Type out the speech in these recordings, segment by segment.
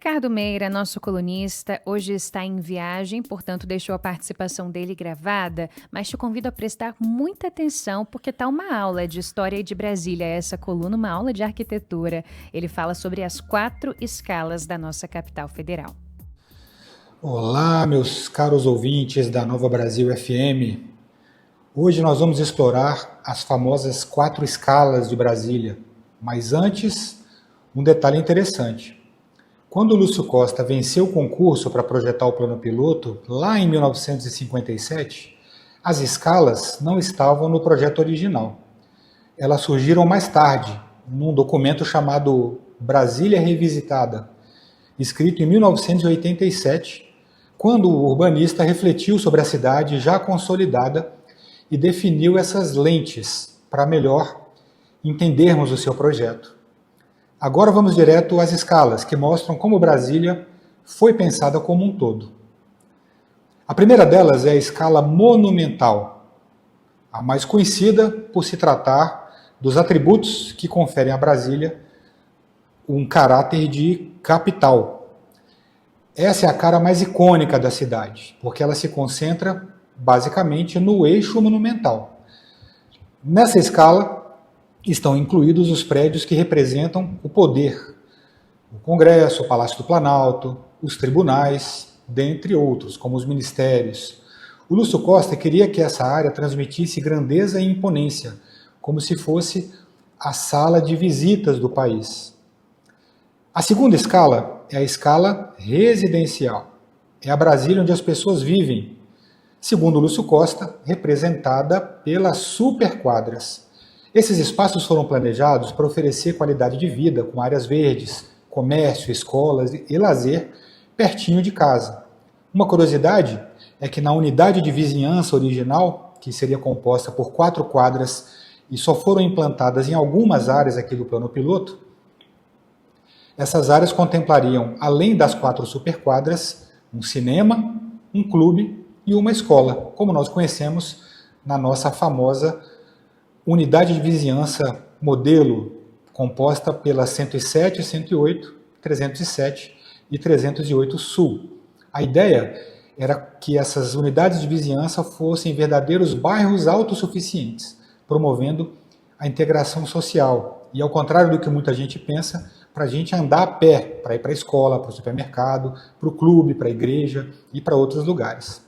Ricardo Meira, nosso colunista, hoje está em viagem, portanto deixou a participação dele gravada, mas te convido a prestar muita atenção porque está uma aula de História de Brasília, essa coluna, uma aula de arquitetura. Ele fala sobre as 4 escalas da nossa capital federal. Olá, meus caros ouvintes da Nova Brasil FM. Hoje nós vamos explorar as famosas 4 escalas de Brasília. Mas antes, um detalhe interessante. Quando o Lúcio Costa venceu o concurso para projetar o plano piloto, lá em 1957, as escalas não estavam no projeto original. Elas surgiram mais tarde, num documento chamado Brasília Revisitada, escrito em 1987, quando o urbanista refletiu sobre a cidade já consolidada e definiu essas lentes para melhor entendermos o seu projeto. Agora vamos direto às escalas, que mostram como Brasília foi pensada como um todo. A primeira delas é a escala monumental, a mais conhecida por se tratar dos atributos que conferem a Brasília um caráter de capital. Essa é a cara mais icônica da cidade, porque ela se concentra basicamente no eixo monumental. Nessa escala estão incluídos os prédios que representam o poder, o Congresso, o Palácio do Planalto, os tribunais, dentre outros, como os ministérios. O Lúcio Costa queria que essa área transmitisse grandeza e imponência, como se fosse a sala de visitas do país. A segunda escala é a escala residencial. É a Brasília onde as pessoas vivem, segundo Lúcio Costa, representada pelas superquadras. Esses espaços foram planejados para oferecer qualidade de vida, com áreas verdes, comércio, escolas e lazer pertinho de casa. Uma curiosidade é que na unidade de vizinhança original, que seria composta por 4 quadras e só foram implantadas em algumas áreas aqui do plano piloto, essas áreas contemplariam, além das 4 superquadras, um cinema, um clube e uma escola, como nós conhecemos na nossa famosa unidade de vizinhança modelo, composta pelas 107, 108, 307 e 308 Sul. A ideia era que essas unidades de vizinhança fossem verdadeiros bairros autossuficientes, promovendo a integração social. E ao contrário do que muita gente pensa, para a gente andar a pé, para ir para a escola, para o supermercado, para o clube, para a igreja e para outros lugares.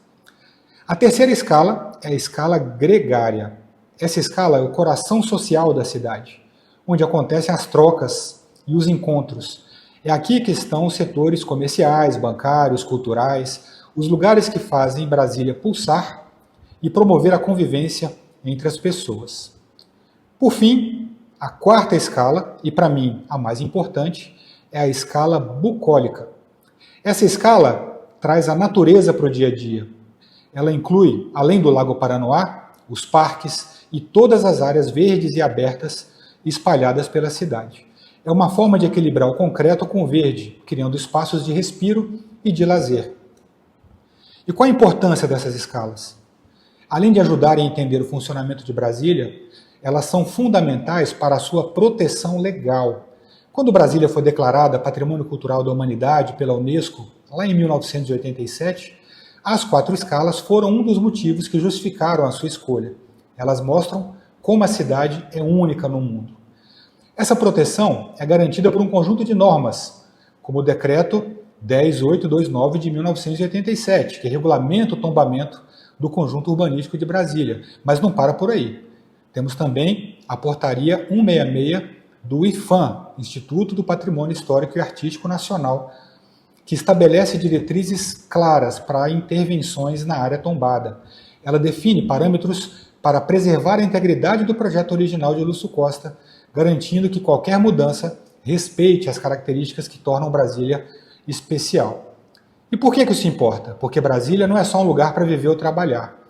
A terceira escala é a escala gregária. Essa escala é o coração social da cidade, onde acontecem as trocas e os encontros. É aqui que estão os setores comerciais, bancários, culturais, os lugares que fazem Brasília pulsar e promover a convivência entre as pessoas. Por fim, a quarta escala, e para mim a mais importante, é a escala bucólica. Essa escala traz a natureza para o dia a dia. Ela inclui, além do Lago Paranoá, os parques e todas as áreas verdes e abertas espalhadas pela cidade. É uma forma de equilibrar o concreto com o verde, criando espaços de respiro e de lazer. E qual a importância dessas escalas? Além de ajudarem a entender o funcionamento de Brasília, elas são fundamentais para a sua proteção legal. Quando Brasília foi declarada Patrimônio Cultural da Humanidade pela Unesco, lá em 1987, as 4 escalas foram um dos motivos que justificaram a sua escolha. Elas mostram como a cidade é única no mundo. Essa proteção é garantida por um conjunto de normas, como o Decreto 10.829 de 1987, que regulamenta o tombamento do conjunto urbanístico de Brasília. Mas não para por aí. Temos também a Portaria 166 do IPHAN, Instituto do Patrimônio Histórico e Artístico Nacional, que estabelece diretrizes claras para intervenções na área tombada. Ela define parâmetros para preservar a integridade do projeto original de Lúcio Costa, garantindo que qualquer mudança respeite as características que tornam Brasília especial. E por que isso importa? Porque Brasília não é só um lugar para viver ou trabalhar.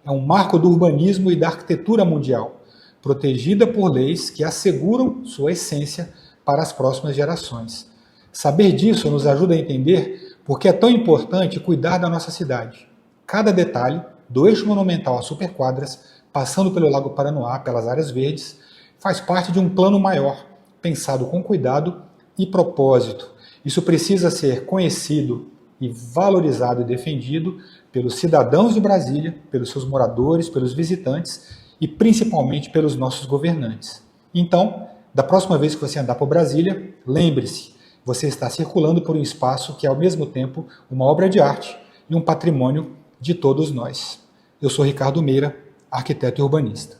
É um marco do urbanismo e da arquitetura mundial, protegida por leis que asseguram sua essência para as próximas gerações. Saber disso nos ajuda a entender por que é tão importante cuidar da nossa cidade. Cada detalhe, do eixo monumental às superquadras, passando pelo Lago Paranoá, pelas áreas verdes, faz parte de um plano maior, pensado com cuidado e propósito. Isso precisa ser conhecido e valorizado e defendido pelos cidadãos de Brasília, pelos seus moradores, pelos visitantes e principalmente pelos nossos governantes. Então, da próxima vez que você andar por Brasília, lembre-se, você está circulando por um espaço que é ao mesmo tempo uma obra de arte e um patrimônio de todos nós. Eu sou Ricardo Meira, arquiteto e urbanista.